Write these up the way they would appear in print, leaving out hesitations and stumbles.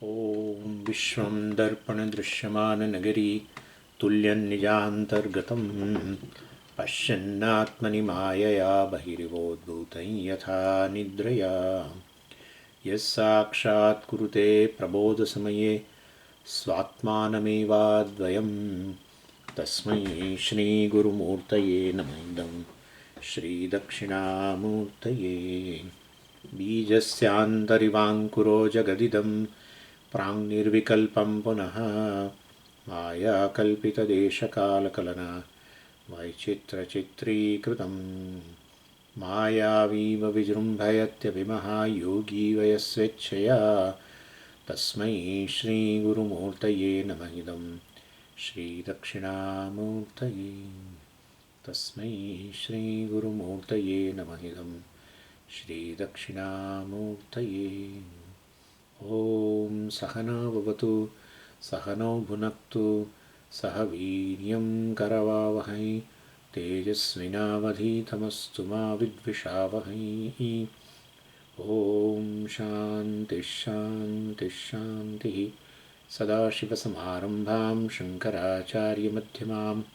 ॐ विश्वं दर्पणदृश्यमाननगरी तुल्यन्निजान्तर्गतं पश्यन्नात्मनि मायया बहिरिवोद्भूतं यथा निद्रया यस्साक्षात् कुरुते प्रबोधसमये स्वात्मानमेवाद्वयं तस्मै श्रीगुरुमूर्तये नमः इदं श्रीदक्षिणामूर्तये बीजस्यान्तरिवाङ्कुरो जगदिदं प्राङ्निर्विकल्पं पुनः मायाकल्पितदेशकालकलना वैचित्रचित्रीकृतं मायावीव विजृम्भयत्यभिमः योगी वयस्वेच्छया तस्मै श्रीगुरुमूर्तये नमः इदं श्रीदक्षिणामूर्तये तस्मै श्रीगुरुमूर्तये नमः इदं श्रीदक्षिणामूर्तये ॐ सहना भवतु सहनौ भुनक्तु सह वीर्यं करवावहै तेजस्विनावधीतमस्तु मा विद्विषावहै ॐ शान्तिः शान्तिः शान्तिः सदाशिवसमारम्भां शङ्कराचार्यमध्यमाम्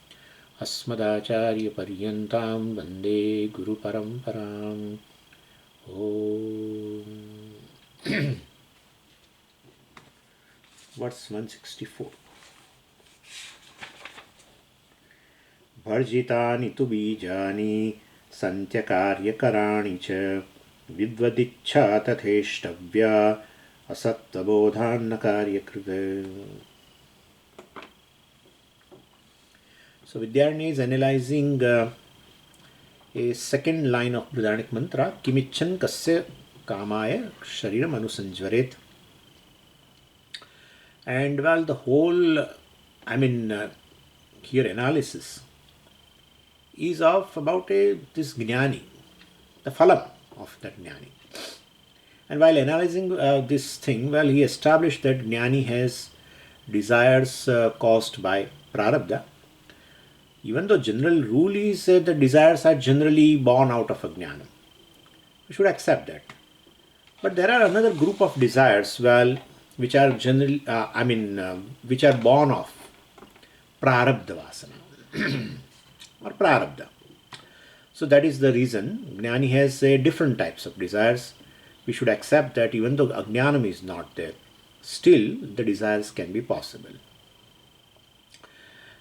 अस्मदाचार्यपर्यन्तां वन्दे गुरुपरम्पराम् ॐ Verse 164. Bharjitani tu bijani santyakaryakaraणि च विद्वदिच्छा तथेष्टव्या असत्तबोधान्न कार्यकृत. So Vidyarni is analyzing a second line of Brihadaranyaka mantra, Kimichan kasya kamaya shariram anusanjvaret. And well, the whole, here analysis is of about this jnani, the phalam of that jnani. And while analyzing this thing, well, he established that jnani has desires caused by prarabdha. Even though general rule is that the desires are generally born out of ajnana. We should accept that. But there are another group of desires, well, which are generally, which are born of prarabdha vasana or prarabdha. So that is the reason Jnani has different types of desires. We should accept that even though ajnanam is not there, still the desires can be possible.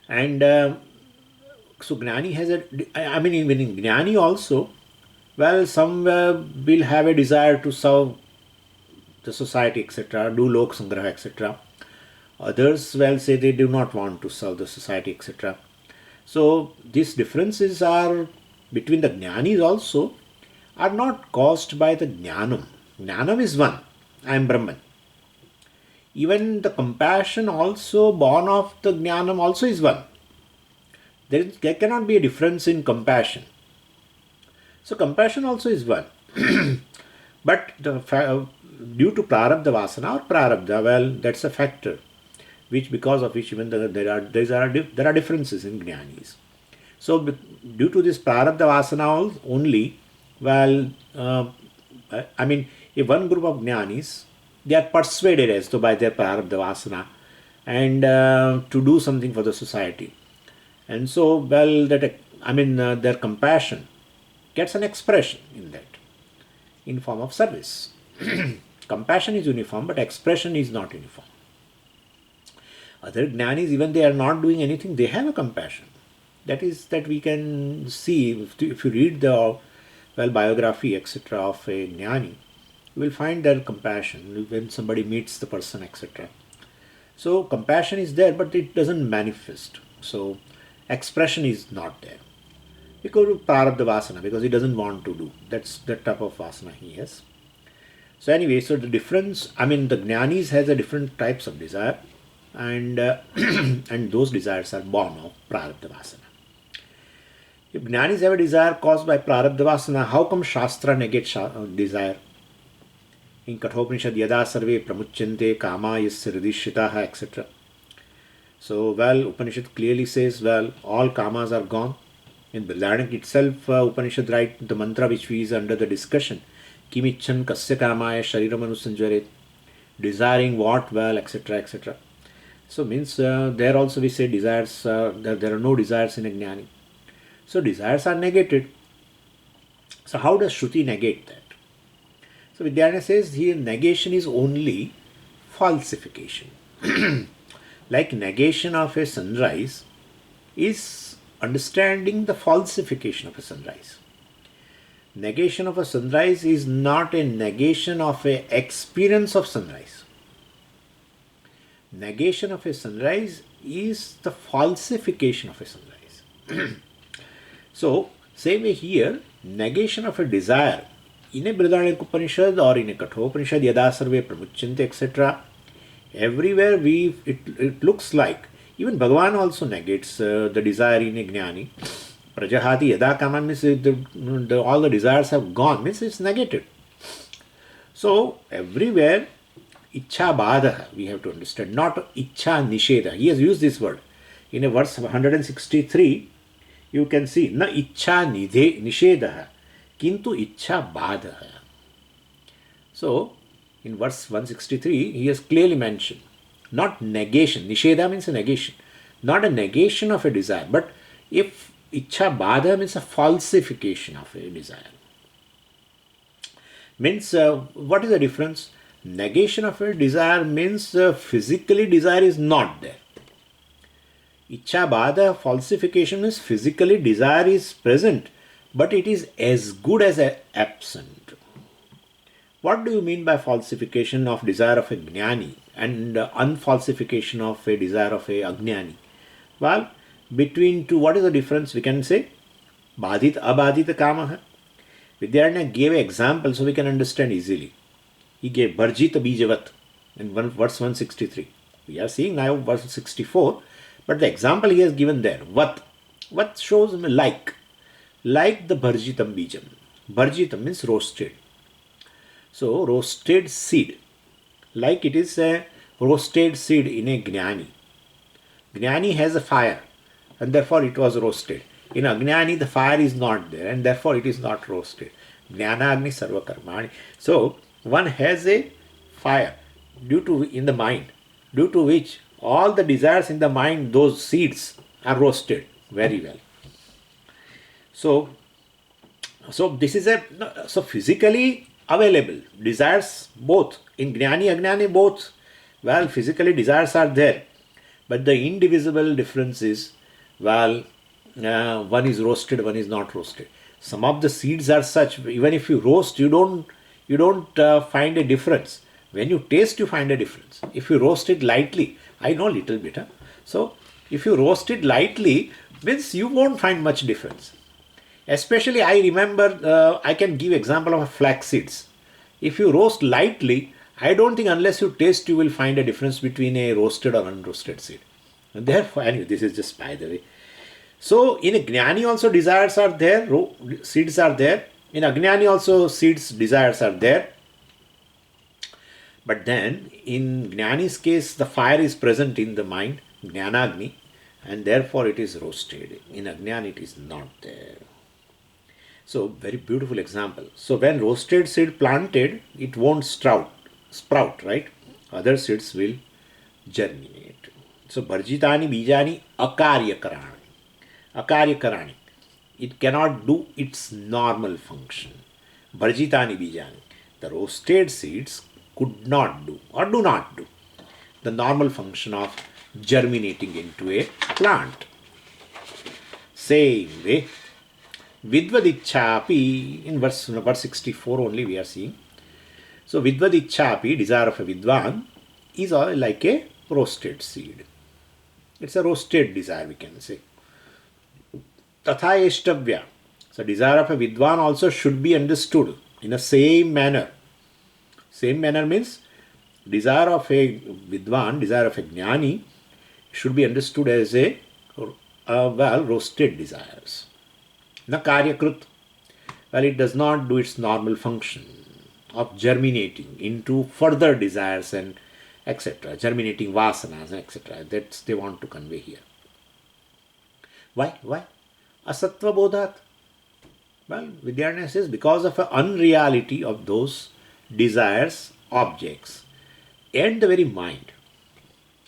And so Jnani has even in Jnani also, well, some will have a desire to serve the society, etc., do lok sangraha, etc. Others, well, say they do not want to serve the society, etc. So these differences are between the jnanis also are not caused by the jnanam. Jnanam is one, I am Brahman. Even the compassion also born of the jnanam also is one. There cannot be a difference in compassion. So compassion also is one. But due to prarabdha vasana or prarabdha, well, that's a factor, which because of which even there are differences in jnanis. So due to this prarabdha vasana only, well, if one group of jnanis, they are persuaded as though by their prarabdha vasana and to do something for the society. And so, well, their compassion gets an expression in that, in form of service. Compassion is uniform, but expression is not uniform. Other jnanis, even they are not doing anything, they have a compassion. That we can see if you read the biography, etc., of a jnani, you will find their compassion when somebody meets the person, etc. So compassion is there, but it doesn't manifest. So expression is not there because of prarabdha vasana, because he doesn't want to do. That's the type of vasana he has. So anyway, so the difference, the jnanis has a different types of desire, and and those desires are born of prarabdha vasana. If jnanis have a desire caused by prarabdha vasana, how come Shastra negates desire? In Kathopanishad, yada sarve pramuchyante kama yasya hridishitaha, etc. So, well, Upanishad clearly says, well, all kamas are gone. In Brihadaranyaka itself, Upanishad write the mantra which is under the discussion, Kimichan kasya kamaya shariram anusanjaret. desiring what? Well, etc., etc. So means there also we say desires, there are no desires in a jnani. So desires are negated. So how does Shruti negate that? So Vidyaranya says here negation is only falsification. Like negation of a sunrise is understanding the falsification of a sunrise. Negation of a sunrise is not a negation of a experience of sunrise. Negation of a sunrise is the falsification of a sunrise. So, same way here, negation of a desire in a Brihadaranyaka Upanishad or in a Kathopanishad, Yada Sarve Pramuchyante, etc. Everywhere it looks like, even Bhagavan also negates the desire in a Jnani. Prajahati Yada Kaman means all the desires have gone, means it's negated. So, everywhere Ichha Badha, we have to understand, not Ichha Nisheda. He has used this word. In a verse 163, you can see, Na Ichha Nisheda, Kintu Ichha Badha. So, in verse 163, he has clearly mentioned, not negation. Nisheda means a negation. Not a negation of a desire, but if Ichha Badha means a falsification of a desire. Means, what is the difference? Negation of a desire means physically desire is not there. Ichha Badha, falsification means physically desire is present, but it is as good as absent. What do you mean by falsification of desire of a jnani and unfalsification of a desire of a ajnani? Well, between two, what is the difference? We can say badhit abadhit kamaha. Vidyaranya gave an example so we can understand easily. He gave Bharjita Bijavat in verse 163. We are seeing now verse 64, but the example he has given there, Vat. Vat shows like the Bharjitam Bijam. Bharjitam means roasted. So, roasted seed. Like it is a roasted seed in a Jnani. Jnani has a fire and therefore it was roasted. In Ajnani, the fire is not there and therefore it is not roasted. Jnanagni sarva karmani. So, one has a fire in the mind, due to which all the desires in the mind, those seeds are roasted very well. So this is so physically available desires both in Jnani Ajnani both. Well, physically desires are there, but the indivisible difference is, well, one is roasted, one is not roasted. Some of the seeds are such, even if you roast, you don't find a difference. When you taste, you find a difference. If you roast it lightly, I know little bit. So, if you roast it lightly, means you won't find much difference. Especially, I remember, I can give example of flax seeds. If you roast lightly, I don't think unless you taste, you will find a difference between a roasted or unroasted seed. And therefore, anyway, this is just by the way. So, in a Jnani also desires are there, seeds are there. In Ajnani also seeds, desires are there. But then, in Jnani's case, the fire is present in the mind, Jnanagni, and therefore it is roasted. In Ajnani it is not there. So, very beautiful example. So, when roasted seed planted, it won't sprout, right? Other seeds will germinate. So, Bharjitani Bijani Akaryakarani. Akaryakarani. It cannot do its normal function. Bharjitani Bijani. The roasted seeds could not do or do not do the normal function of germinating into a plant. Same way, Vidvadichhapi, in verse 64 only we are seeing. So, Vidvadichhapi, desire of a Vidwan, is like a roasted seed. It's a roasted desire, we can say. Tatha Eshtavya. So, desire of a Vidwan also should be understood in the same manner. Same manner means desire of a Vidwan, desire of a Jnani should be understood as a roasted desires. Na karyakrut. Well, it does not do its normal function of germinating into further desires and etc. Germinating vasanas and etc. That's they want to convey here. Why? Asattva bodhat. Well, Vidyaranya says because of an unreality of those desires, objects. And the very mind,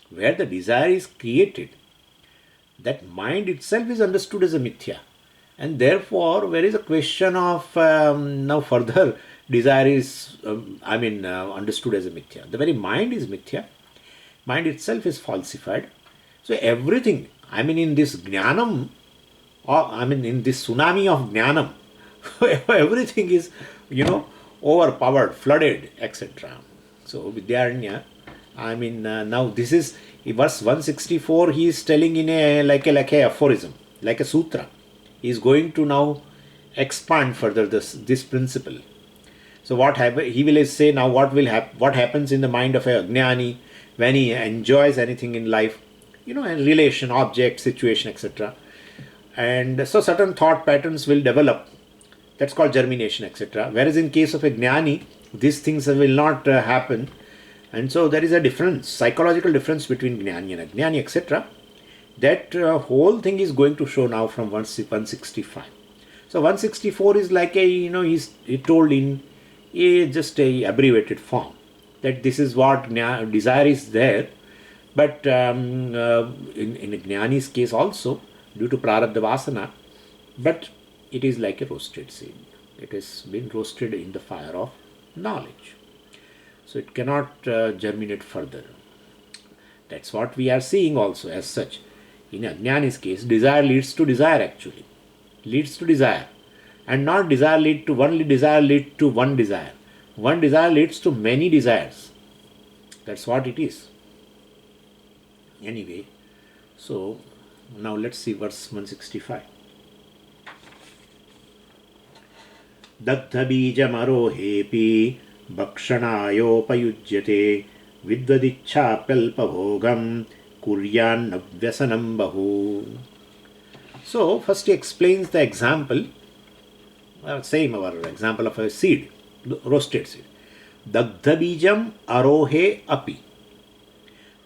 where the desire is created, that mind itself is understood as a mithya. And therefore, there is a question of now further desire is, understood as a mithya. The very mind is mithya. Mind itself is falsified. So everything, in this jnanam, or in this tsunami of jnanam, everything is, overpowered, flooded, etc. So Vidyaranya, now this is verse 164. He is telling in a like a aphorism, like a sutra. He is going to now expand further this principle. So what happen? He will say now what happens in the mind of a jnani when he enjoys anything in life, a relation, object, situation, etc. And so certain thought patterns will develop. That's called germination, etc. Whereas in case of a jnani, these things will not happen. And so there is a difference, psychological difference between jnani and ajnani, etc. That whole thing is going to show now from 165. So 164 is like he told in just a abbreviated form that this is what desire is there. But in a jnani's case also, due to prarabdha vasana, but it is like a roasted seed. It has been roasted in the fire of knowledge. So it cannot germinate further. That's what we are seeing also as such. In Ajnani's case, desire leads to desire actually. Leads to desire. And not desire lead to one desire lead to one desire. One desire leads to many desires. That's what it is. Anyway, so now let's see verse 165. Dagdhabijamarohepi bhakshanayopaयुज्यते vidvadichhapalpabhogam kuryan vyasanam bahu. So first he explains the example, same our example of a seed, roasted seed. Dagdhabijam arohe api.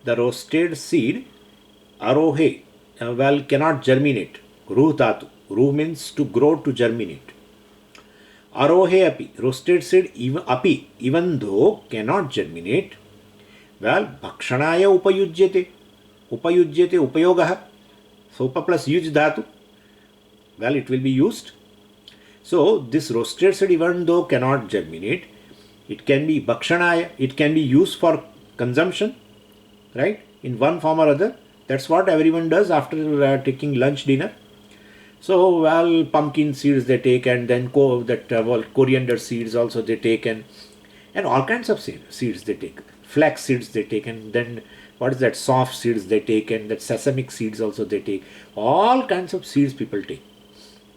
The roasted seed, arohe, cannot germinate. Ruh dhatu. Ruh means to grow, to germinate. Arohe api, roasted seed, even though cannot germinate, bhakshanaya upayujyate. Upayujyate, upayogaha. So upa plus yuj dhatu. It will be used. So this roasted seed, even though cannot germinate, it can be bhakshanaya, it can be used for consumption, right? In one form or other. That's what everyone does after taking lunch, dinner. So, pumpkin seeds they take, and then coriander seeds also they take, and all kinds of seeds they take. Flax seeds they take, and then what is that? Soft seeds they take, and that sesamic seeds also they take. All kinds of seeds people take.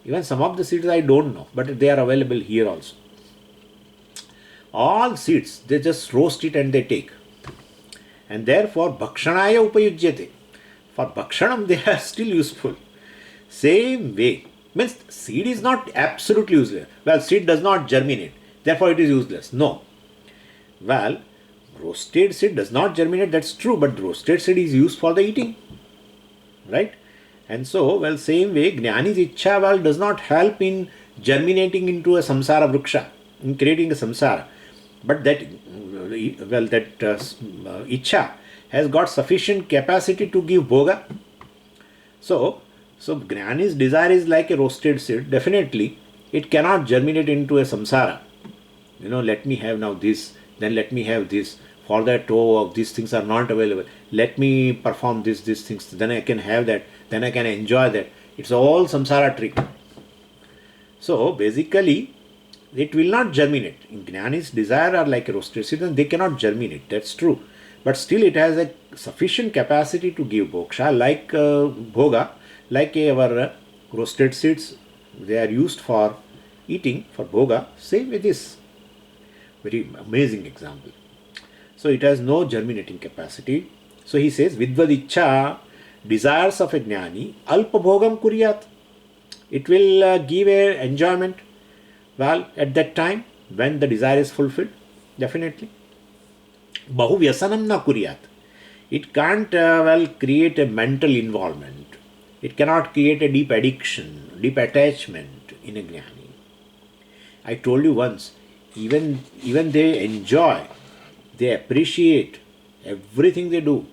Even some of the seeds I don't know, but they are available here also. All seeds, they just roast it and they take. And therefore, bhakshanaya upayujyate. For bhakshanam, they are still useful. Same way, means seed is not absolutely useless. Seed does not germinate, therefore it is useless. No. Roasted seed does not germinate, that's true, but roasted seed is used for the eating. Right? And so, same way, Jnani's Ichcha, does not help in germinating into a samsara vriksha, in creating a samsara. But that, Ichcha has got sufficient capacity to give bhoga. So Jnani's desire is like a roasted seed. Definitely, it cannot germinate into a samsara. Let me have now this, then let me have this. For that, these things are not available. Let me perform these things. Then I can have that. Then I can enjoy that. It's all samsara trick. So basically, it will not germinate. In Jnani's desire are like a roasted seed, and they cannot germinate. That's true. But still, it has a sufficient capacity to give moksha, like bhoga, like our roasted seeds. They are used for eating, for bhoga. Same with this. Very amazing example. So it has no germinating capacity. So he says, vidvadichha, desires of a jnani, alpa bhogam kuryat. It will give a enjoyment, at that time, when the desire is fulfilled, definitely. Bahu vyasanam na kuryat. It can't, create a mental involvement. It cannot create a deep addiction, deep attachment in a jnani. I told you once, even they enjoy, they appreciate everything they do,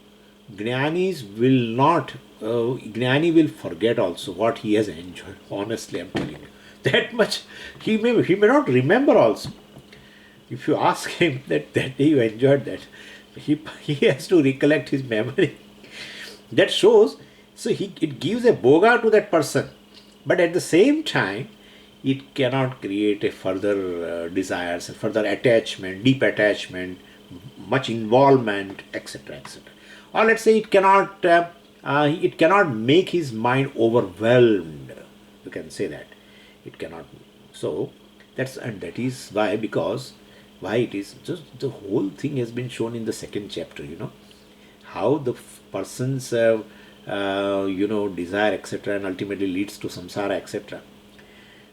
Jnanis will not, Jnani will forget also what he has enjoyed. Honestly, I'm telling you. That much, he may not remember also. If you ask him that day you enjoyed that, he has to recollect his memory. That shows, so it gives a boga to that person, but at the same time, it cannot create a further desires, further attachment, deep attachment, much involvement, etc., etc. Or let's say it cannot make his mind overwhelmed. You can say that it cannot. So that is why, because why it is just the whole thing has been shown in the second chapter. How the person's desire, etc., and ultimately leads to samsara, etc.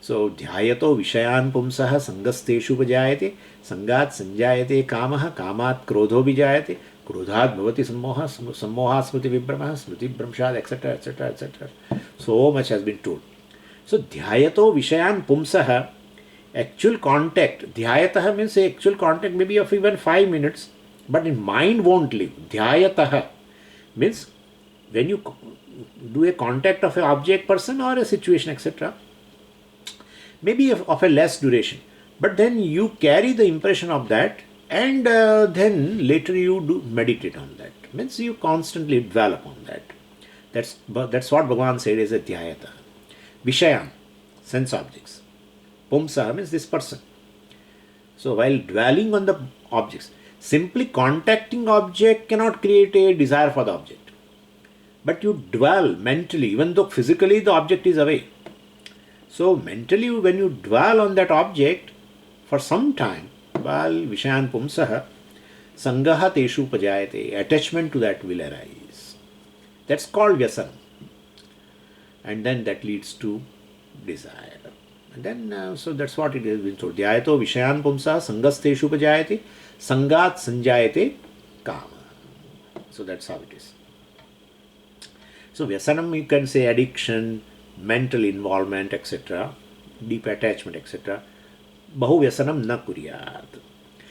So ध्यायतो विषयान् पुंसः संगस्तेषु उपजायते संगात् संजायते कामः कामात् क्रोधो विजायते क्रोधात् भवति सम्मोहः सम्मोहात् स्मृति विभ्रमः स्मृति भ्रंशात् etc., etc., etc. So much has been told. So ध्यायतो विषयान् पुंसः, actual contact, ध्यायतः means actual contact maybe of even 5 minutes, but in mind won't live. Dhyayatah means when you do a contact of an object, person, or a situation, etc., maybe of a less duration, but then you carry the impression of that, and then later you do meditate on that. Means you constantly dwell upon that. That's what Bhagavan said is a dhyayata. Vishayan, sense objects. Pumsa means this person. So while dwelling on the objects, simply contacting object cannot create a desire for the object. But you dwell mentally, even though physically the object is away. So mentally, when you dwell on that object for some time, while Vishayan Pumsaha, Sangaha Teshu Pajayate, attachment to that will arise. That's called Vyasanam. And then that leads to desire. And then, so that's what it has been told. Dhyayato Vishayan Pumsaha, Sangasteshu Pajayate, Sangat Sanjayate Kama. So that's how it is. So Vyasanam, you can say addiction, mental involvement, etc., deep attachment, etc. Bahu Vyasanam na kuryat.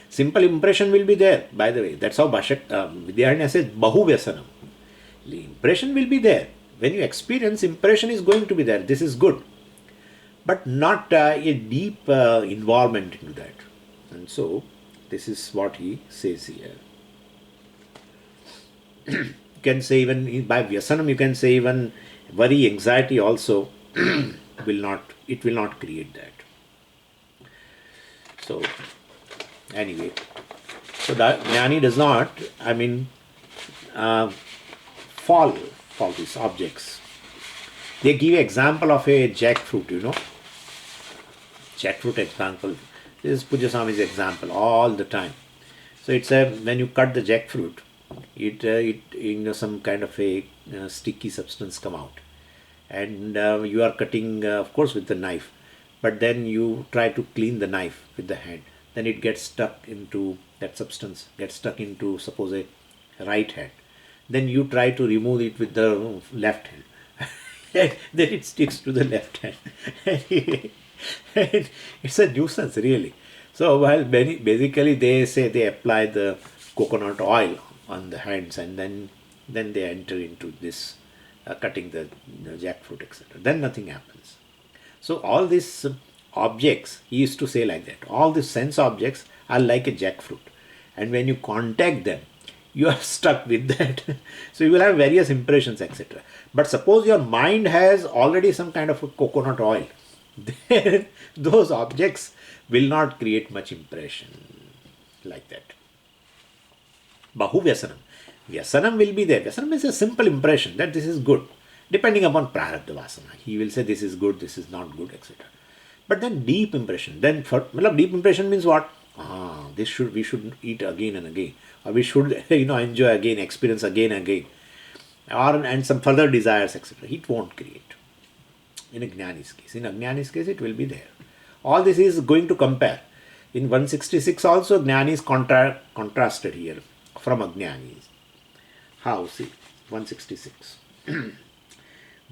Simple impression will be there, by the way. That's how Vidyaranya says Bahu Vyasanam. The impression will be there. When you experience, impression is going to be there. This is good. But not a deep involvement into that. And so, this is what he says here. You can say even by Vyasanam, you can say even worry, anxiety also will not create that. So, anyway, so that Jnani does not, fall for these objects. They give example of a jackfruit, jackfruit example. This is Puja Swami's example all the time. So it's when you cut the jackfruit, it some kind of a sticky substance come out, and you are cutting, of course, with the knife, but then you try to clean the knife with the hand. Then it gets stuck into that substance, gets stuck into, suppose, a right hand. Then you try to remove it with the left hand. And then it sticks to the left hand. And it's a nuisance, really. So while basically they say they apply the coconut oil on the hands, and then they enter into this cutting the jackfruit, etc. Then nothing happens. So all these objects, he used to say like that, all these sense objects are like a jackfruit, and when you contact them, you are stuck with that. So you will have various impressions, etc. But suppose your mind has already some kind of a coconut oil, then those objects will not create much impression like that. Bahu Vyasanam. Vyasanam will be there. Vyasanam is a simple impression that this is good, depending upon Prarabdha Vasana. He will say this is good, this is not good, etc. But then deep impression. Then deep impression means what? We should eat again and again, or we should enjoy again, experience again and again, and some further desires, etc. It won't create. In a Jnani's case. In a Jnani's case, it will be there. All this is going to compare. In 166 also, Jnani is contrasted here from Ajnanis. How? See, 166.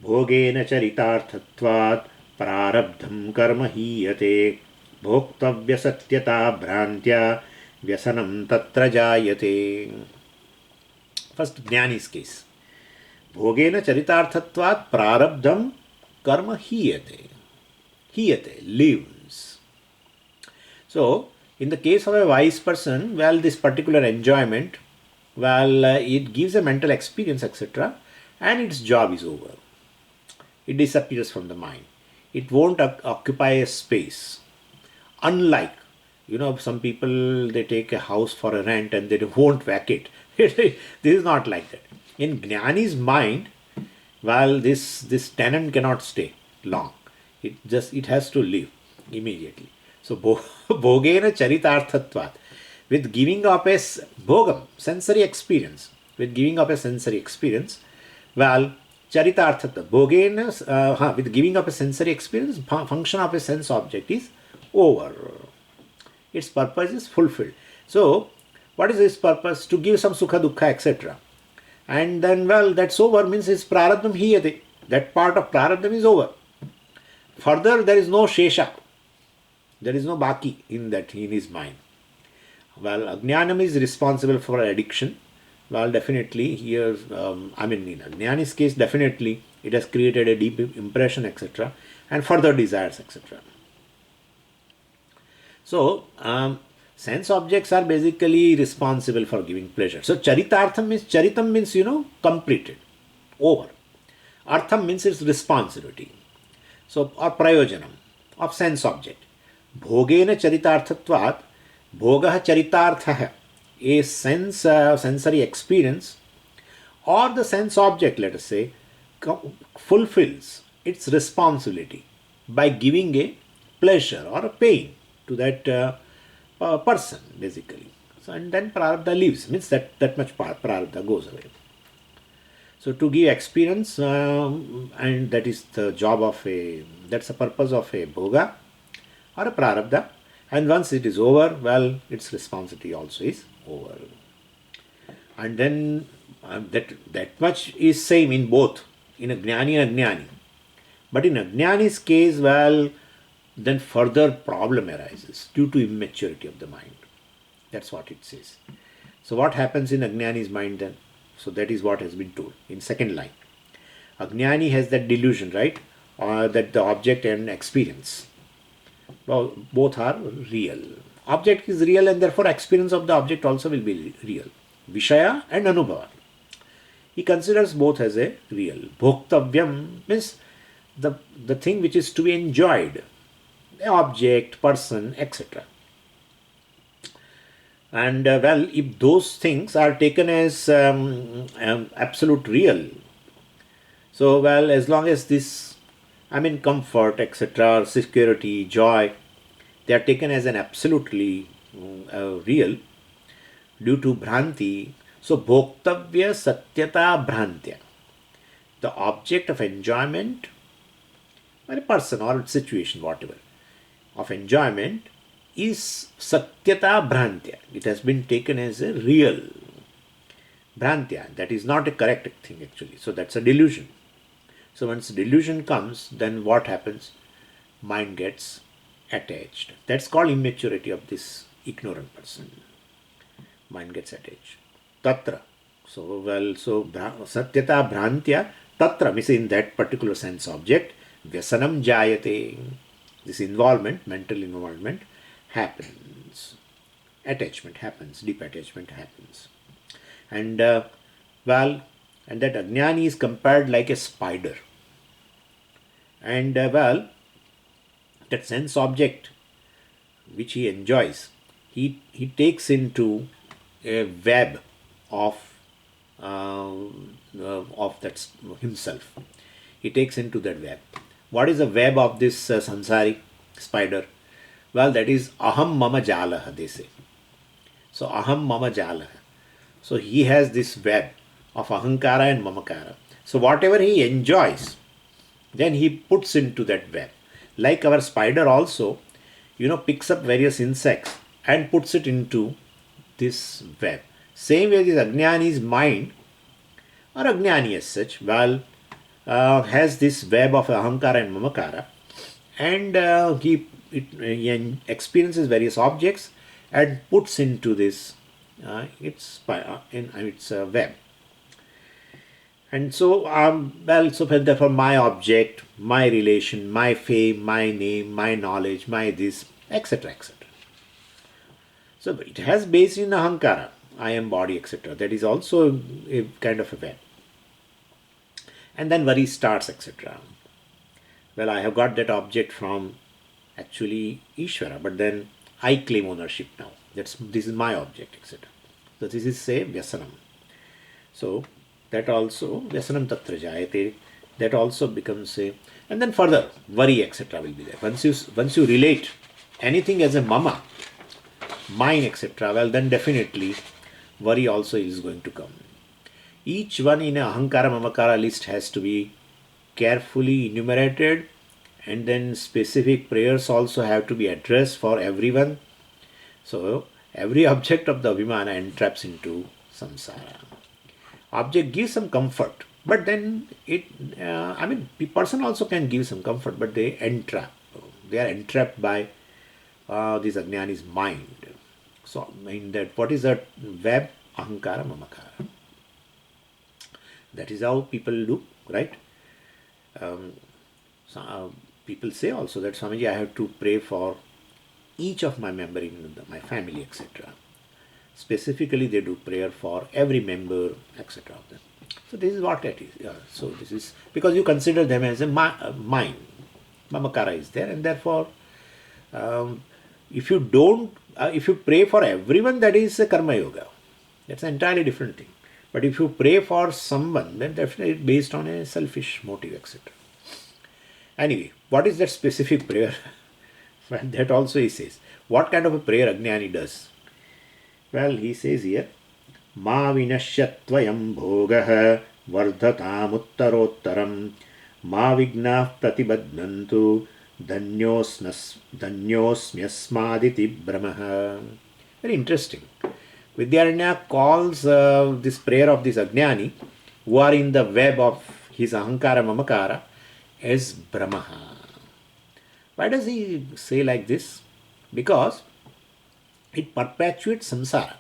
Bhogena charitarthatvat prarabdham karma hiyate bhoktavya satyata bhrantya vyasanam tatra jayate. First, Jnani's case. Bhogena charitarthatvat prarabdham karma hiyate. Hiyate, lives. So, in the case of a wise person, well, this particular enjoyment, well, it gives a mental experience, etc., and its job is over. It disappears from the mind. It won't occupy a space. Unlike, some people, they take a house for a rent and they won't vacate. This is not like that. In Jnani's mind, well, this tenant cannot stay long. It has to leave immediately. So bhogena charitarthatvat, with giving up a bhogam, sensory experience, with giving up a sensory experience, well, charitarthatva, bhogena, with giving up a sensory experience, function of a sense object is over. Its purpose is fulfilled. So, what is its purpose? To give some sukha, dukkha, etc. And then, well, that's over, means it's prarabdham hiyate. That part of prarabdham is over. Further, there is no shesha. There is no baki in his mind. Well, ajnanam is responsible for addiction. Well, definitely here, in Jnani's case, definitely it has created a deep impression, etc., and further desires, etc. So, sense objects are basically responsible for giving pleasure. So, charitam means, completed, over. Artham means its responsibility. So, or prayojanam, of sense object. Bhogena charitarthatvat, bhogah charitarthah, a sensory experience, or the sense object, let us say, fulfills its responsibility by giving a pleasure or a pain to that person, basically. So, and then prarabdha leaves, means that much prarabdha goes away. So, to give experience, and that is the job of that's the purpose of a bhoga or a prarabdha. And once it is over, well, its responsibility also is over. And then that much is same in both, in a jnani and ajnani. But in ajnani's case, well, then further problem arises due to immaturity of the mind. That's what it says. So what happens in ajnani's mind then? So that is what has been told in second line. Ajnani has that delusion, right? That the object and experience, well, both are real. Object is real and therefore experience of the object also will be real. Vishaya and Anubhava. He considers both as a real. Bhoktavyam means the thing which is to be enjoyed. The object, person, etc. And well, if those things are taken as absolute real, so well, as long as this, comfort, etc., security, joy, they are taken as an absolutely real due to bhranti. So, bhoktavya satyata bhrantya, the object of enjoyment, or a person or situation, whatever, of enjoyment is satyata bhrantya. It has been taken as a real bhrantya. That is not a correct thing actually. So, that's a delusion. So once delusion comes, then what happens? Mind gets attached. That's called immaturity of this ignorant person. Mind gets attached. Tatra. So satyata bhrantya tatra means in that particular sense object, vyasanam jayate. This involvement, mental involvement happens. Attachment happens, deep attachment happens. And and that ajnani is compared like a spider. And that sense object which he enjoys, he takes into a web of that himself. He takes into that web. What is the web of this sansari spider? Well, that is aham mama jalaha, they say. So aham mama jalaha. So he has this web of ahankara and mamakara. So whatever he enjoys, then he puts into that web. Like our spider also, picks up various insects and puts it into this web. Same way this ajnani's mind, or ajnani as such, has this web of ahankara and mamakara, and he experiences various objects and puts into this its web. And so, so therefore, my object, my relation, my fame, my name, my knowledge, my this, etc., etc. So it has base in ahankara, I am body, etc. That is also a kind of a web. And then worry starts, etc. Well, I have got that object from actually Ishvara, but then I claim ownership now. This is my object, etc. So this is say vyasanam. So that also vyasanam tatra jayate. That also becomes a, and then further worry, etc. will be there. Once you relate anything as a mama, mine, etc. Well, then definitely worry also is going to come. Each one in a ahankara mamakara list has to be carefully enumerated, and then specific prayers also have to be addressed for everyone. So every object of the abhimana entraps into samsara. Object gives some comfort, but then the person also can give some comfort, but they entrap. They are entrapped by this ajnani's mind. So in that, what is that web? Ahankara mamakara. That is how people do, right? So, people say also that Swamiji, I have to pray for each of my member in my family, etc. Specifically, they do prayer for every member, etc. of them. So this is what it is. So this is because you consider them as a mind. Mamakara is there, and therefore, um, if you don't, if you pray for everyone, that is a karma yoga. That's an entirely different thing. But if you pray for someone, then definitely it's based on a selfish motive, etc. Anyway, what is that specific prayer? Well, that also he says. What kind of a prayer Ajnani does? Well, he says here, Ma vinasyatvayam bhogah vardhatamuttarottaram ma vignah pratibadnantu dhanyosmyasmaditi brahmah. Very interesting. Vidyaranya calls this prayer of this Ajnani, who are in the web of his ahankara mamakara, as Brahmaha. Why does he say like this? Because it perpetuates samsara.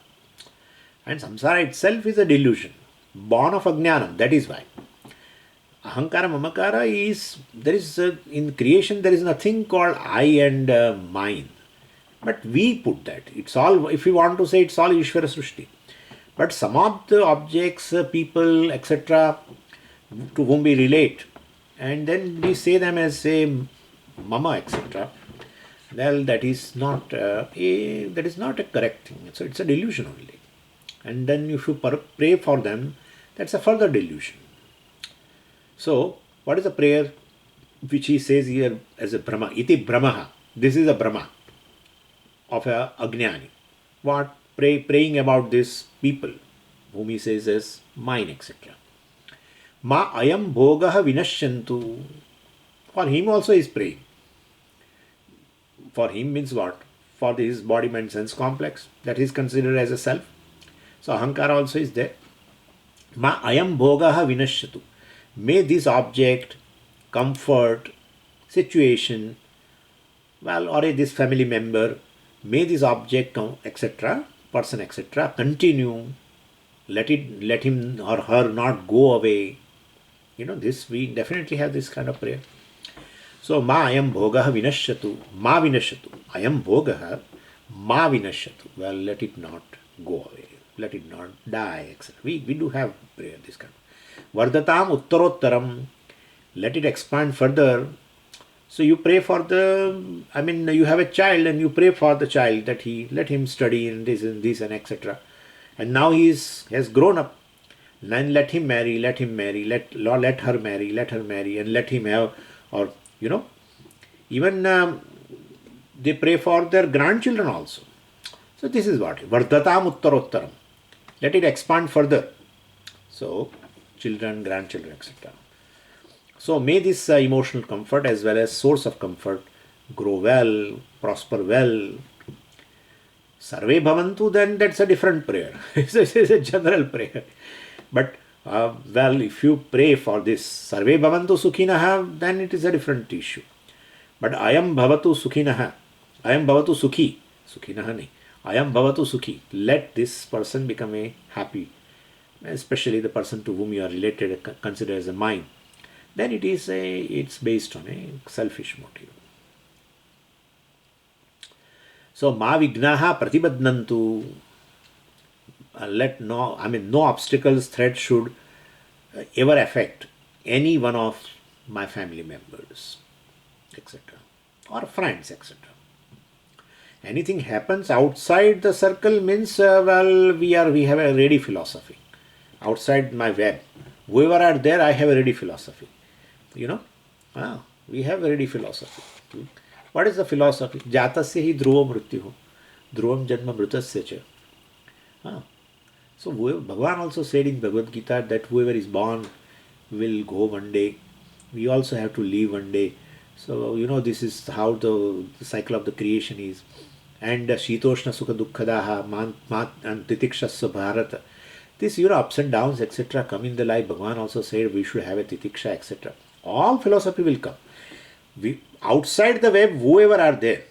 And samsara itself is a delusion, born of ajnanam. That is why. Ahankara mamakara is, in creation there is nothing called I and mine. But we put that. It's all, if we want to say, it's all Ishvara Srushti. But some of the objects, people, etc., to whom we relate, and then we say them as a mama, etc. Well, that is not a correct thing. So it's a delusion only. And then if you pray for them, that's a further delusion. So what is the prayer which he says here as a Brahma? Iti Brahmaha. This is a Brahma of a Ajnani. What? Praying about these people whom he says as mine, etc. Ma ayam bhogaha vinashyantu. For him also is praying. For him means what? For his body, mind, sense complex that is considered as a self. So ahankara also is there. Ma ayam bhogaha vinashyatu. May this object, comfort, situation, well, or this family member, may this object, etc., person, etc., continue. Let him or her not go away. This we definitely have this kind of prayer. So ma ayam bhogaha vinashyatu, ma vinashyatu. Ayam bhogaha ma vinashyatu. Well, let it not go away. Let it not die, etc. We do have prayer this kind. Vardhatam uttarottaram. Let it expand further. So you pray for you have a child and you pray for the child that let him study in this and etc. And now he has grown up. Then let him marry, let her marry, and let him have, or even they pray for their grandchildren also. So this is what Vardhatam uttarottaram. Let it expand further. So children, grandchildren, etc. So may this emotional comfort as well as source of comfort grow well, prosper well. Sarve bhavantu, then that's a different prayer. It's a general prayer. But if you pray for this Sarve bhavantu sukhinaha, then it is a different issue. But ayam bhavatu sukhinaha, ayam bhavatu sukhi, sukhinaha nahi, ayam bhavatu sukhi. Let this person become a happy especially the person to whom you are related consider as a mine, then it's based on a selfish motive. So ma vignaha pratibadnantu, let no, I mean, no obstacles, threat should ever affect any one of my family members, etc., or friends, etc. Anything happens outside the circle means, well, we have a ready philosophy. Outside my web, whoever are there, I have a ready philosophy. You know, we have a ready philosophy. What is the philosophy? Jatasya hi dhruvam mrityuh, dhruvam janma mritasya cha. So Bhagavan also said in Bhagavad Gita that whoever is born will go one day. We also have to leave one day. So this is how the cycle of the creation is. And Shitoshna Sukha Dukkhadaha and Titikshasya Bharata. This ups and downs, etc., come in the life. Bhagavan also said we should have a Titiksha, etc. All philosophy will come. Outside the web, whoever are there,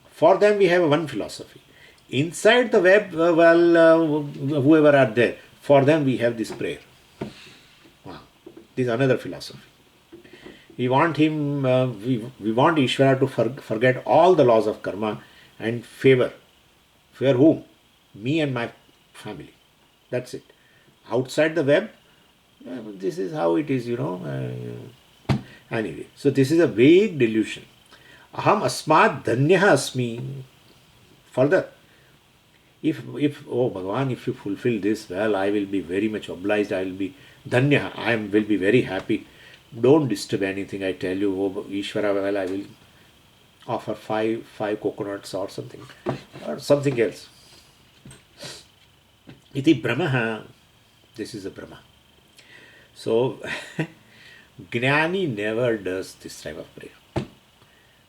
for them we have one philosophy. Inside the web, whoever are there, for them we have this prayer. Wow. This is another philosophy. We want him, we want Ishvara to forget all the laws of karma and favor. Favor whom? Me and my family. That's it. Outside the web, this is how it is, Anyway, so this is a vague delusion. Aham asmat dhanyah asmi. Further, if Bhagavan, if you fulfill this, well, I will be very much obliged. I will be dhanya. Will be very happy. Don't disturb anything. I tell you, Ishvara, well, I will offer five coconuts or something else. Iti Brahma. This is a Brahma. So, Gnani never does this type of prayer.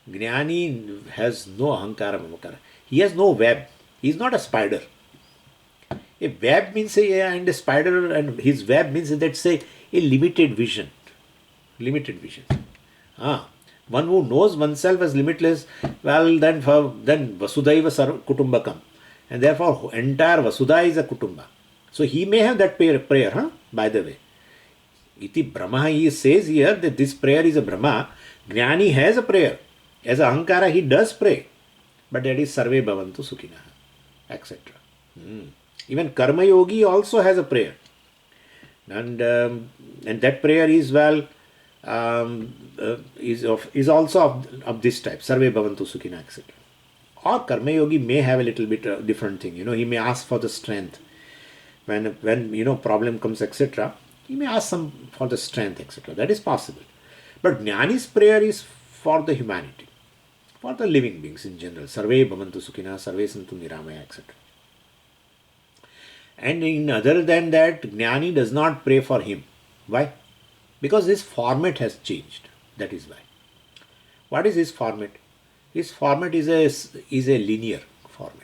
Gnani has no ahankara mamakara. He has no web. He is not a spider. A web means and a spider, and his web means that's a limited vision. Limited vision. One who knows oneself as limitless, well, then Vasudhaiva Kutumbakam. And therefore, entire Vasudha is a Kutumba. So he may have that prayer, by the way. Iti Brahma, he says here that this prayer is a Brahma. Jnani has a prayer. As a Ahankara, he does pray. But that is Sarve Bhavantu Sukhina, etc. Even Karma Yogi also has a prayer. And that prayer is, well, is also of this type, Sarve Bhavantu Sukhina, etc. Or Karma Yogi may have a little bit different thing. He may ask for the strength. When problem comes, etc., he may ask some for the strength, etc. That is possible. But Jnani's prayer is for the humanity, for the living beings in general. Sarve Bhavantu Sukhina, Sarve Santu Niramaya, etc. And other than that, Jnani does not pray for him. Why? Because his format has changed. That is why. What is his format? His format is a linear format.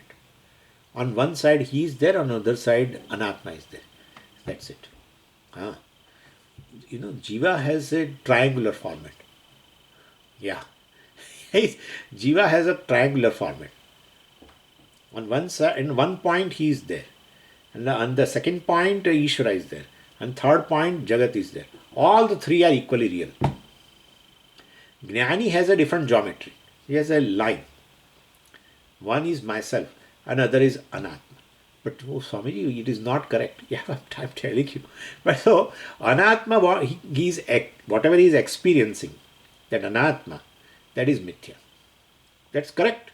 On one side he is there, on the other side Anatma is there. That's it. Jiva has a triangular format. Yeah. Jiva has a triangular format. On one side, in one point he is there. And on the second point Ishvara is there. And third point Jagat is there. All the three are equally real. Jnani has a different geometry. He has a line. One is myself, another is Anatma. But Swamiji, it is not correct. Yeah, I'm telling you. But so, Anatma, whatever he is experiencing, that Anatma, that is Mithya. That's correct.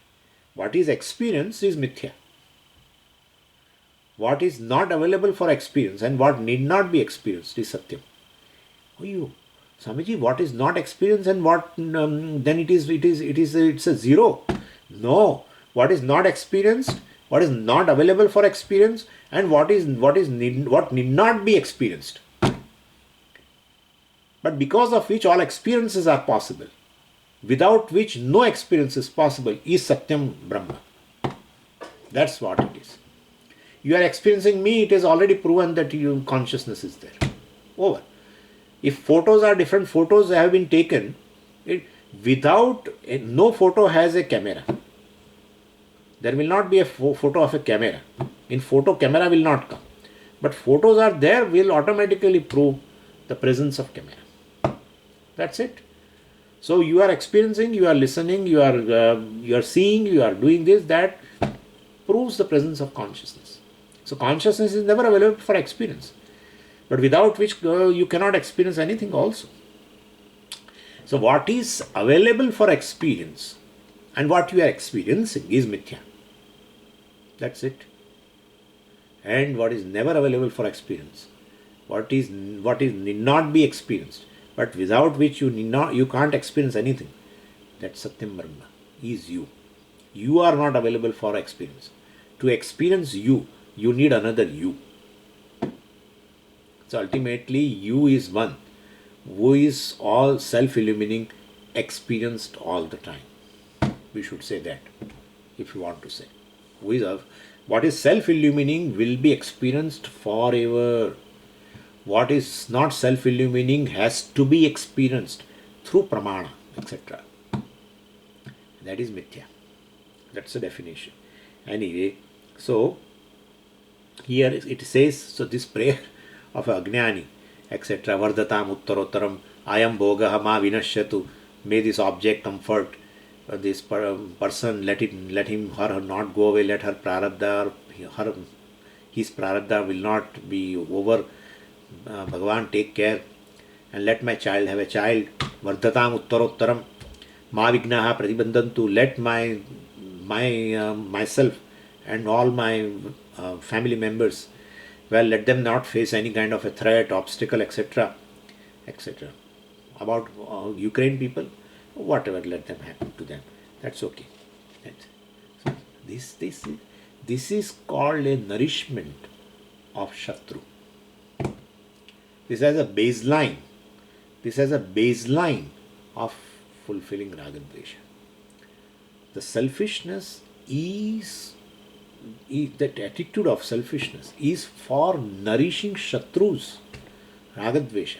What is experienced is Mithya. What is not available for experience and what need not be experienced is Satyam. Swamiji, what is not experienced and what then it's a zero. No, what is not experienced, what is not available for experience, and what need not be experienced. But because of which all experiences are possible, without which no experience is possible, is Satyam Brahma. That's what it is. You are experiencing me, it is already proven that your consciousness is there. Over. If photos are different photos have been taken, no photo has a camera. There will not be a photo of a camera. In photo, camera will not come. But photos are there, will automatically prove the presence of camera. That's it. So you are experiencing, you are listening, you are seeing, you are doing this, that proves the presence of consciousness. So consciousness is never available for experience, but without which you cannot experience anything also. So what is available for experience and what you are experiencing is mithya. That's it. And what is never available for experience, what is need not be experienced, but without which you can't experience anything, that Satyam Brahma is you. You are not available for experience. To experience you, you need another you. So ultimately, you is one who is all self-illumining, experienced all the time. We should say that, if you want to say. Who is what is self-illumining will be experienced forever. What is not self-illumining has to be experienced through pramana, etc. That is mithya. That's the definition. Anyway, so here it says, so this prayer of Ajnani, etc. Vardatam uttarottaram, ayam bhogaha ma vinashyatu, may this object comfort this person, let him her not go away, let her prarabdha, his prarabdha will not be over. Bhagavan, take care, and let my child have a child. Vardhatam uttarottaram, ma vignaha pratibandhantu, let myself and all my family members, well, let them not face any kind of a threat, obstacle, etc. etc. About Ukraine people, whatever, let them happen to them. That's okay. So this is called a nourishment of Shatru. This has a baseline. This has a baseline of fulfilling Ragadvesha. The selfishness is that attitude of selfishness is for nourishing Shatrus, Ragadvesha.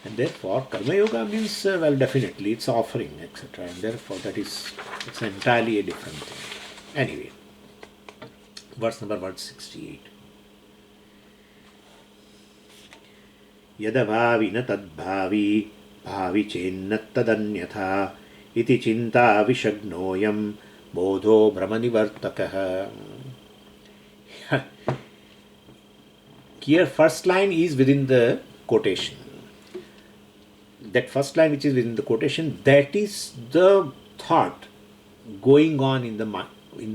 And therefore, Karma Yoga means, well, definitely it's offering, etc. And therefore, it's entirely a different thing. Anyway, verse number 168. यदभावि न तद्भावि भावि चेन्न तदन्यथा इति चिन्ता विषग्नोऽयं बोधो भ्रमनिवर्तकः. Here first line is within the quotation. That first line which is within the quotation, that is the thought going on in the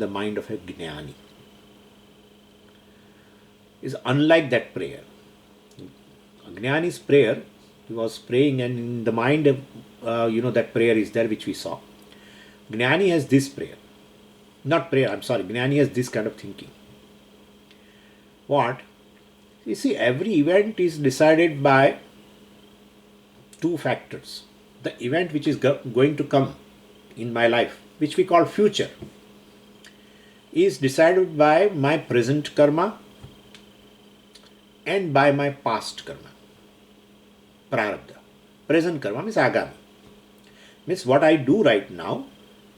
mind of a Jnani. Is unlike that prayer. Jnani's prayer, he was praying, and in the mind, that prayer is there which we saw. Jnani has this prayer. Not prayer, I'm sorry. Jnani has this kind of thinking. What? You see, every event is decided by two factors. The event which is going to come in my life, which we call future, is decided by my present karma and by my past karma. Prarabdha. Present karma means agami. Means what I do right now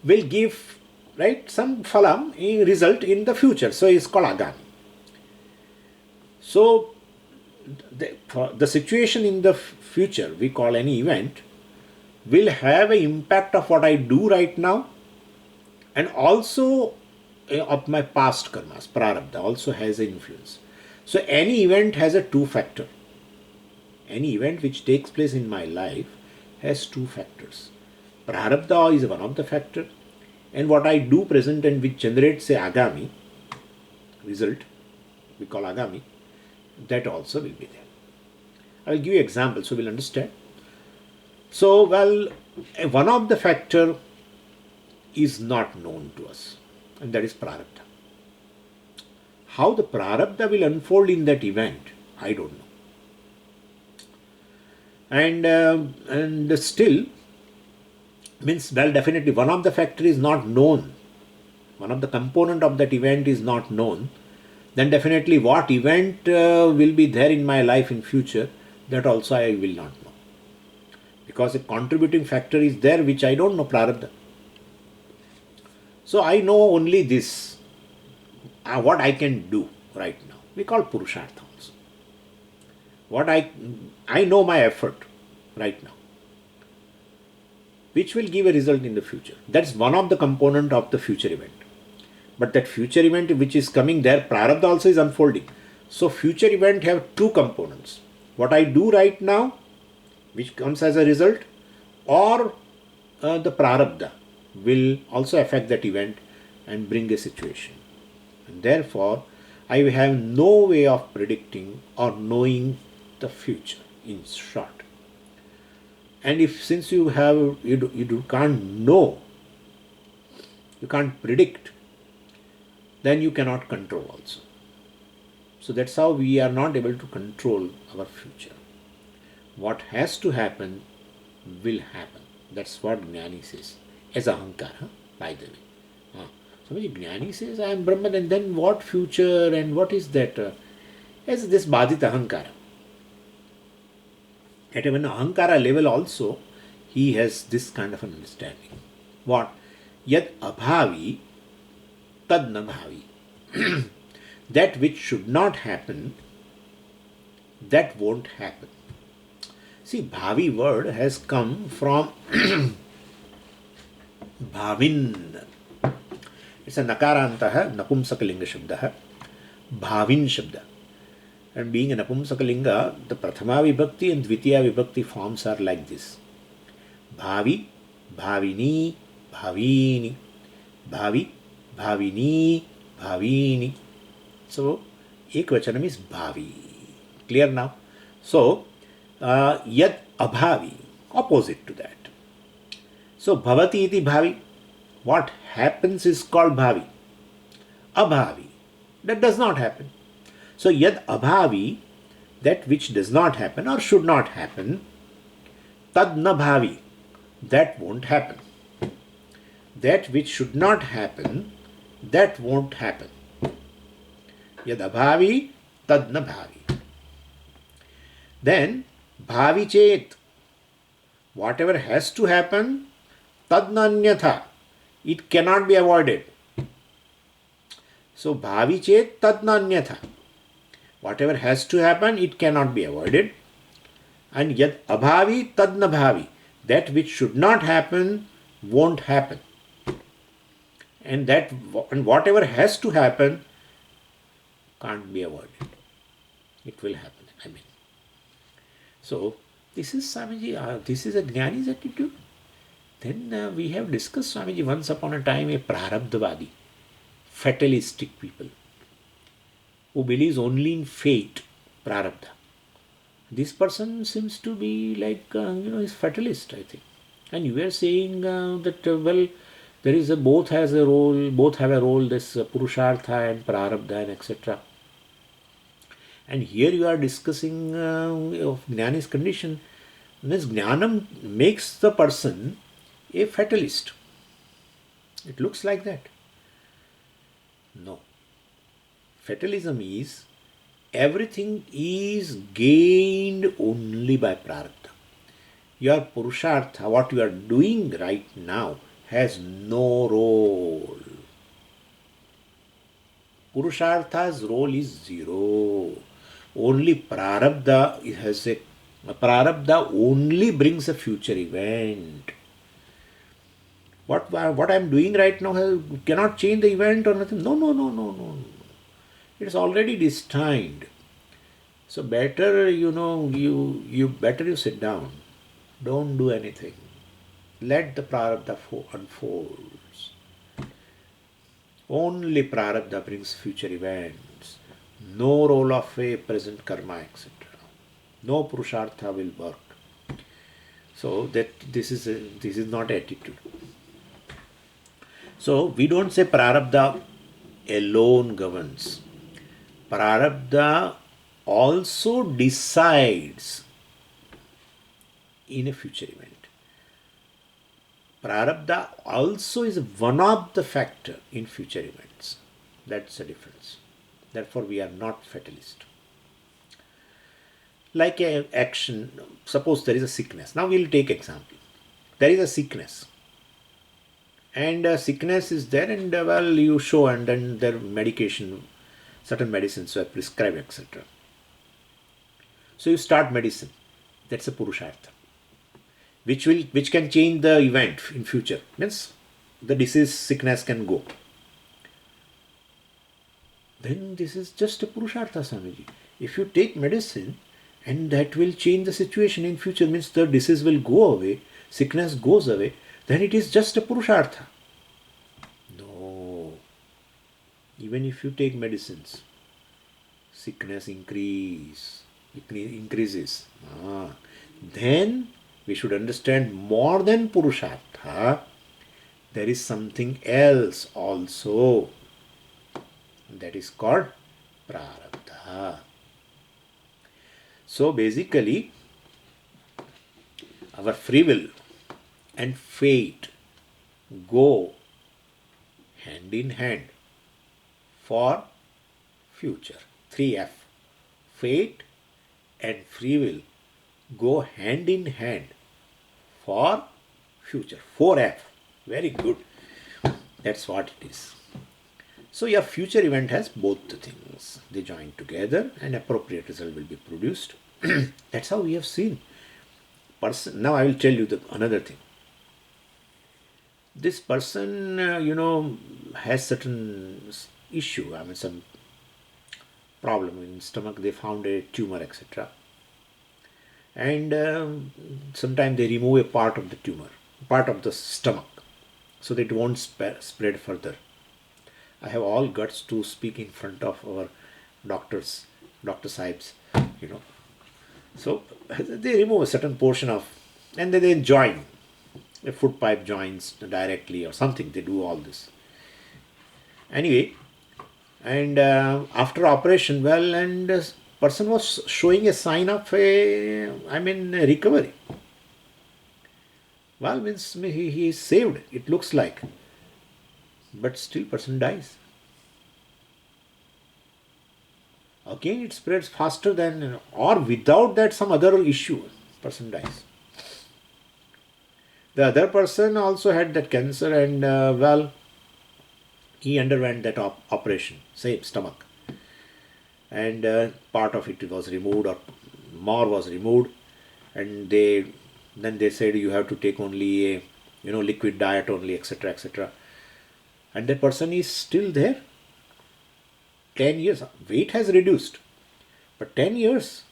will give, right, some phalam, a result in the future. So it's called agami. So the situation in the future, we call any event, will have an impact of what I do right now, and also of my past karmas. Prarabdha also has an influence. So any event has a two factor. Any event which takes place in my life has two factors. Prarabdha is one of the factors, and what I do present and which generates a agami result, we call agami, that also will be there. I will give you examples so we'll understand. So, well, one of the factor is not known to us, and that is prarabdha. How the prarabdha will unfold in that event, I don't know. And still means, well, definitely one of the factor is not known. One of the component of that event is not known. Then definitely what event will be there in my life in future, that also I will not know. Because a contributing factor is there which I don't know, prarabdha. So I know only this, what I can do. right now. We call Purushartha also. What I know my effort right now, which will give a result in the future. That's one of the component of the future event. But that future event which is coming there, prarabdha also is unfolding. So future event have two components. What I do right now, which comes as a result, or the prarabdha will also affect that event and bring a situation. And therefore, I have no way of predicting or knowing the future, in short. And if since you can't know, you can't predict, then you cannot control also. So that's how we are not able to control our future. What has to happen will happen. That's what Jnani says. As ahankara, by the way. So when Jnani says I am Brahman, and then what future and what is that? As this badit ahankara. At an ahankara level also, he has this kind of an understanding. What? Yad abhavi, tad na bhavi. That which should not happen, that won't happen. See, bhavi word has come from bhavin. It's a nakarantaha, napumsakalinga shabda, bhavin shabda. And being a napumsakalinga, the prathama vibhakti and dvitiya vibhakti forms are like this. Bhavi, bhavini, bhavini. Bhavi, bhavini, bhavini. So, ekvachanam is bhavi. Clear now? So, yad abhavi, opposite to that. So, bhavati iti bhavi. What happens is called bhavi. Abhavi, that does not happen. So, yad abhavi, that which does not happen or should not happen, tad na bhavi, that won't happen. That which should not happen, that won't happen. Yad abhavi, tad na bhavi. Then, bhavi chet, whatever has to happen, tad na anyatha, it cannot be avoided. So, bhavi chet, tad na anyatha. Whatever has to happen, it cannot be avoided. And yad abhavi, tad na bhavi, that which should not happen, won't happen. And whatever has to happen can't be avoided. It will happen. So this is Swamiji. This is a Jnani's attitude. Then we have discussed, Swamiji, once upon a time a prarabdhavadi, fatalistic people who believes only in fate, prarabdha. This person seems to be like is fatalist, I think. And you were saying that there is both have a role, this purushartha and prarabdha and etc. And here you are discussing of Jnani's condition. This Jnanam makes the person a fatalist. It looks like that. No. Fatalism is everything is gained only by prarabdha. Your purushartha, what you are doing right now, has no role. Purushartha's role is zero. Only prarabdha has a prarabdha only brings a future event. What I am doing right now cannot change the event or nothing. No. It is already destined. So better you better you sit down. Don't do anything. Let the prarabdha unfolds. Only prarabdha brings future events. No role of a present karma, etc. No purushartha will work. So that this is not attitude. So we don't say prarabdha alone governs. Prarabdha also decides in a future event. Prarabdha also is one of the factor in future events. That's the difference. Therefore, we are not fatalist. Like an action, suppose there is a sickness. Now we will take example. There is a sickness. And sickness is there and you show and then their medication certain medicines were prescribed, etc. So you start medicine. That's a purushartha, which can change the event in future. Means the disease sickness can go. Then this is just a purushartha, Swamiji. If you take medicine and that will change the situation in future, means the disease will go away, sickness goes away, then it is just a purushartha. No. Even if you take medicines, sickness increases. Then we should understand more than purushartha. There is something else also. That is called prarabdha. So basically, our free will and fate go hand in hand for future. 3F. Fate and free will go hand in hand for future. 4F. Very good. That's what it is. So your future event has both the things. They join together and appropriate result will be produced. That's how we have seen. Now I will tell you another thing. This person, has certain issue. I mean, some problem in stomach. They found a tumor, etc. And sometimes they remove a part of the tumor, part of the stomach, so that it won't spread further. I have all guts to speak in front of our doctors, Dr. Sahibs, So they remove a certain portion of, and then they join, a foot pipe joins directly or something. They do all this. Anyway, and after operation, and person was showing a sign of recovery. Well, means he is saved, it looks like. But still person dies. Again it spreads faster than, or without that some other issue, person dies. The other person also had that cancer and he underwent that operation, same stomach. And part of it was removed or more was removed, and then they said you have to take only a liquid diet only, etc., etc. And that person is still there. 10 years. Weight has reduced. But 10 years.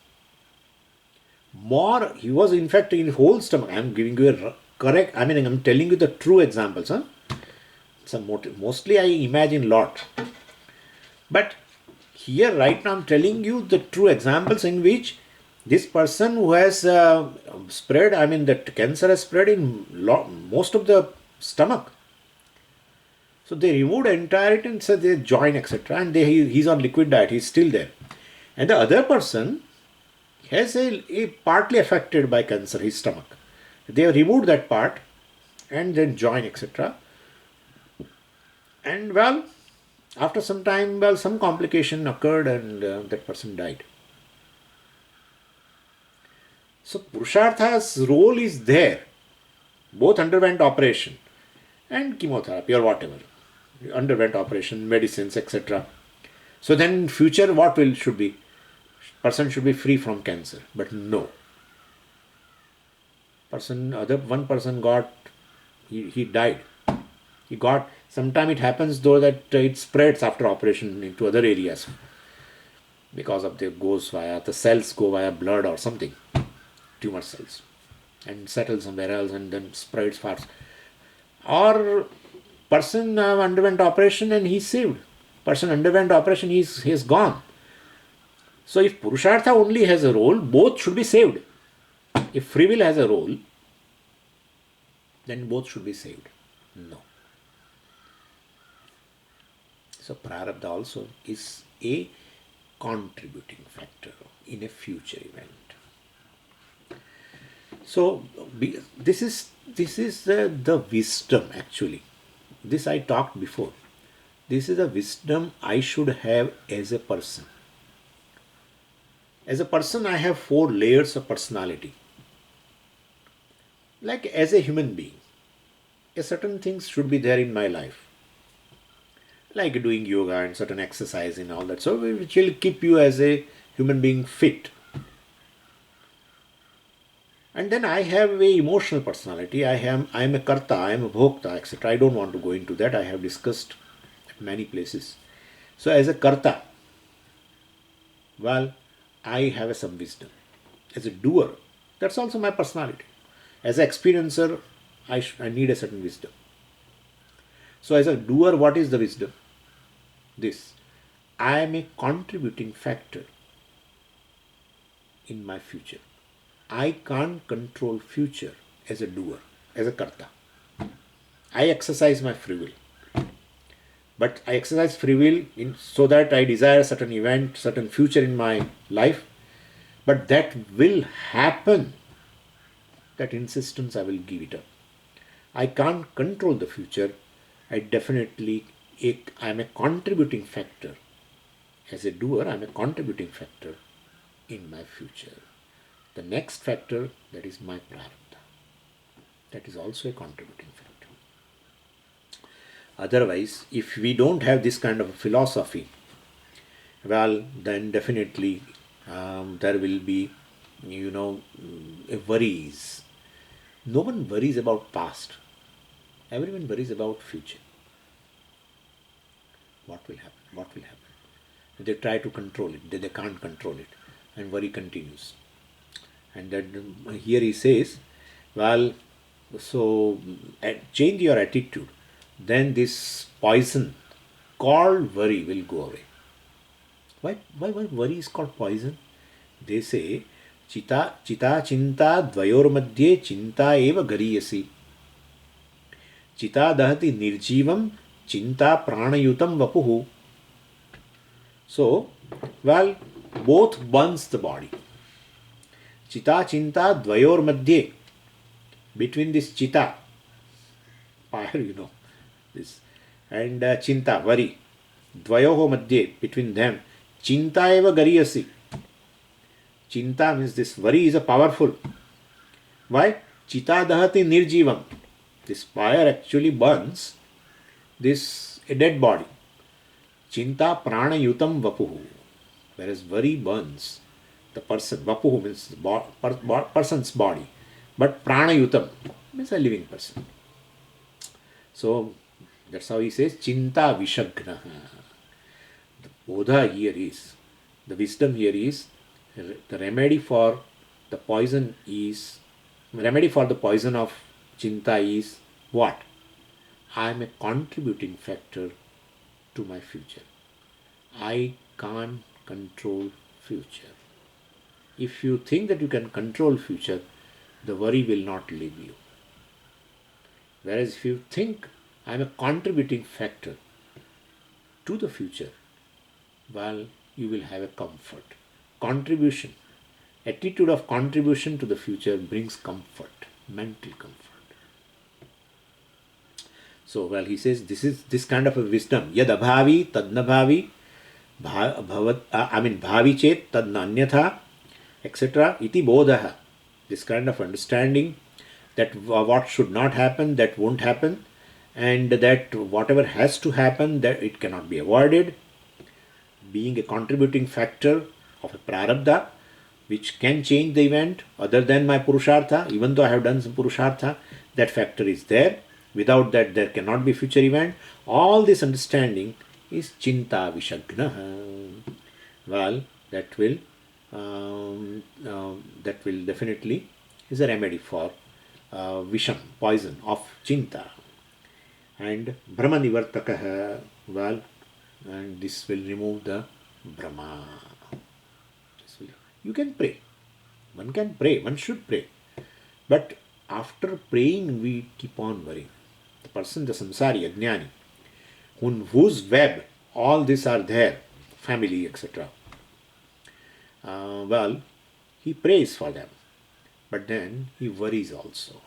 More, he was in fact in whole stomach. I am giving you a correct, I am telling you the true examples. Mostly I imagine lot. But here right now I am telling you the true examples in which this person who has spread, that cancer has spread in most of the stomach. So they removed entirety and said they join, etc. And he's on liquid diet, he's still there. And the other person has a partly affected by cancer, his stomach. They have removed that part and then join, etc. And after some time, some complication occurred and that person died. So Purushartha's role is there. Both underwent operation and chemotherapy or whatever. Underwent operation, medicines, etc. So then in future what should be? Person should be free from cancer. But no. One person he died. He got, sometime it happens though that it spreads after operation into other areas. Because of the cells go via blood or something. Tumor cells. And settle somewhere else and then spreads fast. Or person underwent operation and he's saved. Person underwent operation, he's gone. So if Purushartha only has a role, both should be saved. If free will has a role, then both should be saved. No. So Prarabdha also is a contributing factor in a future event. So this is the wisdom actually. This I talked before. This is the wisdom I should have as a person. As a person, I have 4 layers of personality. Like as a human being, a certain things should be there in my life. like doing yoga and certain exercise and all that. So which will keep you as a human being fit. And then I have a emotional personality. I am a karta, I am a bhokta, etc. I don't want to go into that. I have discussed at many places. So as a karta, well, I have some wisdom. As a doer, that's also my personality. As an experiencer, I need a certain wisdom. So as a doer, what is the wisdom? This: I am a contributing factor in my future. I can't control future as a doer, as a karta. I exercise my free will. But I exercise free will so that I desire certain event, certain future in my life. But that will happen. That insistence, I will give it up. I can't control the future. I am a contributing factor. As a doer, I am a contributing factor in my future. The next factor, that is my prarabdha. That is also a contributing factor. Otherwise, if we don't have this kind of a philosophy, well, then definitely there will be, worries. No one worries about past. Everyone worries about future. What will happen? What will happen? They try to control it. They can't control it. And worry continues. And then here he says, well, so change your attitude. Then this poison called worry will go away. Why worry is called poison? They say, Chita chinta dvayor madhye chinta eva gariyasi. Chita dahati nirjivam chinta pranayutam vapuhu. So, well, both burns the body. Chita chinta dvayor madhye. Between this chita, fire, this, and chinta, worry, dvayoho madhye, between them, chinta eva gariyasi. Chinta means this worry is a powerful. Why? Chita dahati nirjivam. This fire actually burns this a dead body. Chinta prana yutam vapuhu. Whereas worry burns the person. Vapuhu means person's body. But prana yutam means a living person. So that's how he says chinta vishagna. The bodha here is, the wisdom here is, the remedy for the poison of chinta is what? I am a contributing factor to my future. I can't control future. If you think that you can control future, the worry will not leave you. Whereas if you think I am a contributing factor to the future, well, you will have a comfort. Contribution, attitude of contribution to the future brings comfort, mental comfort. So, well, he says this is this kind of a wisdom. Yad abhavi tad na bhavi, bhavi chet tad na anyatha, etc. Iti bodha. This kind of understanding that what should not happen, that won't happen, and that whatever has to happen, that it cannot be avoided. Being a contributing factor of a prarabdha, which can change the event other than my purushartha, even though I have done some purushartha, that factor is there. Without that, there cannot be future event. All this understanding is chinta vishagna. Well, that will definitely is a remedy for visham, poison of chinta. And brahma nivartakaha, well, and this will remove the brahma. You can pray. One can pray. One should pray. But after praying, we keep on worrying. The person, the samsari, ajnani, on whose web all these are there, family, etc. Well, he prays for them. But then he worries also.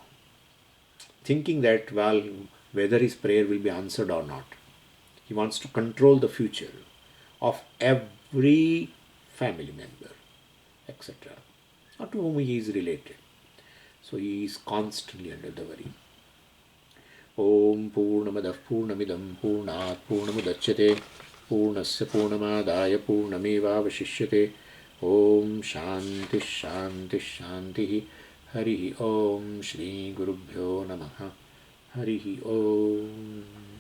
Thinking that, well, whether his prayer will be answered or not. He wants to control the future of every family member, etc., or to whom he is related. So he is constantly under the worry. ॐ पूर्णमदः पूर्णमिदं पूर्णात् पूर्णमुदच्यते पूर्णस्य पूर्णमादाय पूर्णमेवावशिष्यते ॐ शान्तिः शान्तिः शान्तिः हरिः ॐ श्रीगुरुभ्यो नमः हरिः ॐ